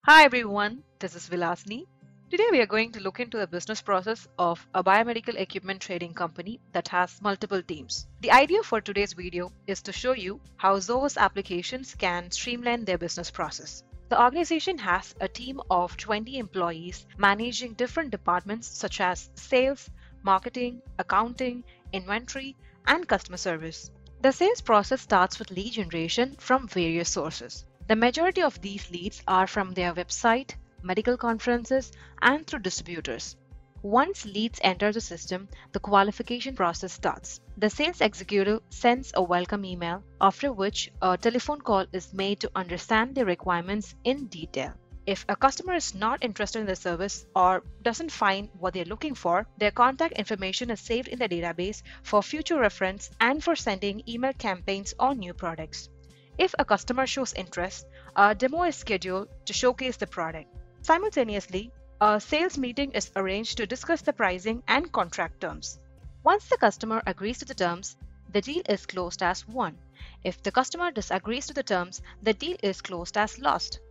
Hi everyone, this is Vilasni. Today we are going to look into the business process of a biomedical equipment trading company that has multiple teams. The idea for today's video is to show you how Zoho's applications can streamline their business process. The organization has a team of 20 employees managing different departments such as sales, marketing, accounting, inventory, and customer service. The sales process starts with lead generation from various sources. The majority of these leads are from their website, medical conferences, and through distributors. Once leads enter the system, the qualification process starts. The sales executive sends a welcome email, after which a telephone call is made to understand the requirements in detail. If a customer is not interested in the service or doesn't find what they're looking for, their contact information is saved in the database for future reference and for sending email campaigns on new products. If a customer shows interest, a demo is scheduled to showcase the product. Simultaneously, a sales meeting is arranged to discuss the pricing and contract terms. Once the customer agrees to the terms, the deal is closed as won. If the customer disagrees to the terms, the deal is closed as lost.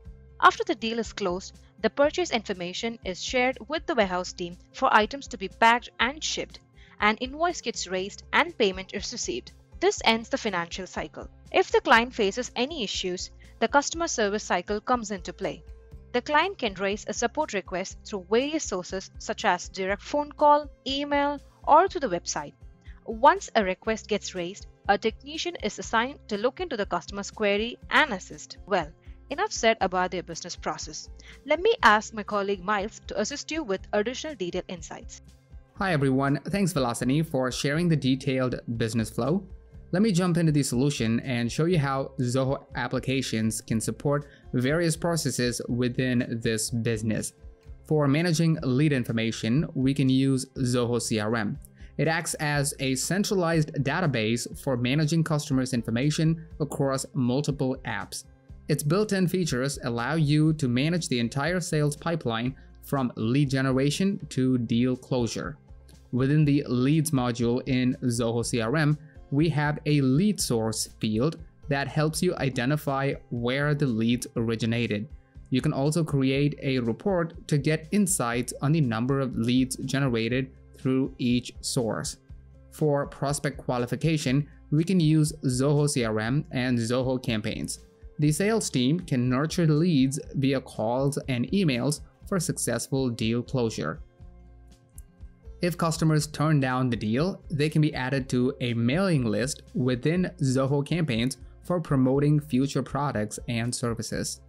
After the deal is closed, the purchase information is shared with the warehouse team for items to be packed and shipped. An invoice gets raised and payment is received. This ends the financial cycle. If the client faces any issues, the customer service cycle comes into play. The client can raise a support request through various sources such as direct phone call, email, or through the website. Once a request gets raised, a technician is assigned to look into the customer's query and assist. Well, enough said about their business process. Let me ask my colleague Miles to assist you with additional detailed insights. Hi everyone, thanks Vilasani for sharing the detailed business flow. Let me jump into the solution and show you how Zoho applications can support various processes within this business. For managing lead information, we can use Zoho CRM. It acts as a centralized database for managing customers' information across multiple apps. Its built-in features allow you to manage the entire sales pipeline from lead generation to deal closure. Within the Leads module in Zoho CRM, we have a lead source field that helps you identify where the leads originated. You can also create a report to get insights on the number of leads generated through each source. For prospect qualification, we can use Zoho CRM and Zoho Campaigns. The sales team can nurture the leads via calls and emails for successful deal closure. If customers turn down the deal, they can be added to a mailing list within Zoho Campaigns for promoting future products and services.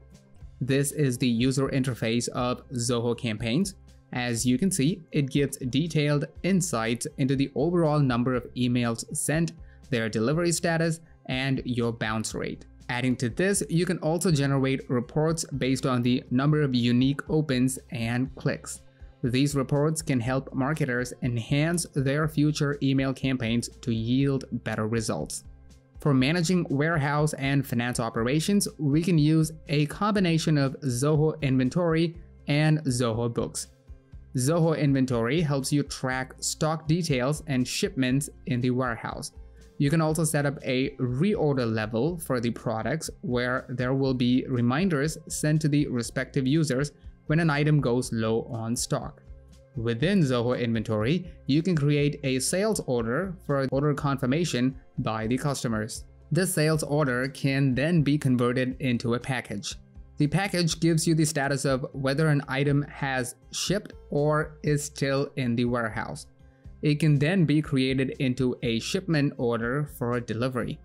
This is the user interface of Zoho Campaigns. As you can see, it gives detailed insights into the overall number of emails sent, their delivery status, and your bounce rate. Adding to this, you can also generate reports based on the number of unique opens and clicks. These reports can help marketers enhance their future email campaigns to yield better results. For managing warehouse and finance operations, we can use a combination of Zoho Inventory and Zoho Books. Zoho Inventory helps you track stock details and shipments in the warehouse. You can also set up a reorder level for the products where there will be reminders sent to the respective users when an item goes low on stock. Within Zoho Inventory, you can create a sales order for order confirmation by the customers. This sales order can then be converted into a package. The package gives you the status of whether an item has shipped or is still in the warehouse. It can then be created into a shipment order for delivery.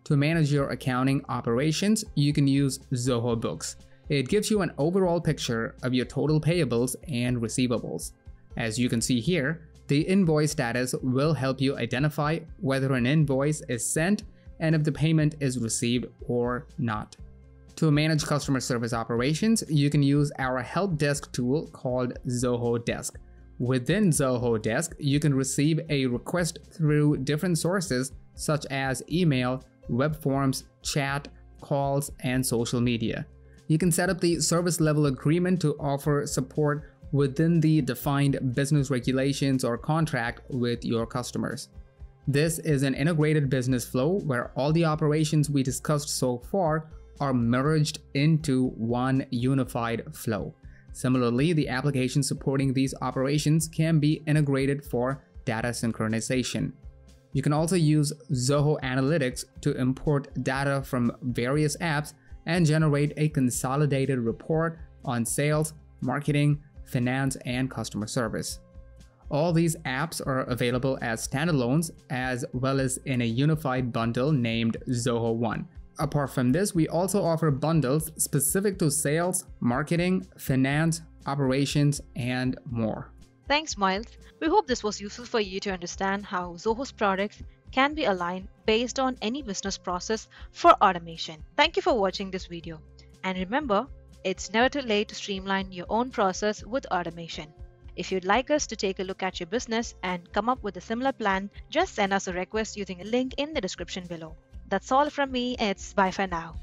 To manage your accounting operations, you can use Zoho Books. It gives you an overall picture of your total payables and receivables. As you can see here, the invoice status will help you identify whether an invoice is sent and if the payment is received or not. To manage customer service operations, you can use our help desk tool called Zoho Desk. Within Zoho Desk, you can receive a request through different sources such as email, web forms, chat, calls, and social media. You can set up the service level agreement to offer support within the defined business regulations or contract with your customers. This is an integrated business flow where all the operations we discussed so far are merged into one unified flow. Similarly, the applications supporting these operations can be integrated for data synchronization. You can also use Zoho Analytics to import data from various apps and generate a consolidated report on sales, marketing, finance, and customer service. All these apps are available as standalones as well as in a unified bundle named Zoho One. Apart from this, we also offer bundles specific to sales, marketing, finance, operations, and more. Thanks, Miles. We hope this was useful for you to understand how Zoho's products can be aligned based on any business process for automation. Thank you for watching this video. And remember, it's never too late to streamline your own process with automation. If you'd like us to take a look at your business and come up with a similar plan, just send us a request using a link in the description below. That's all from me. It's bye for now.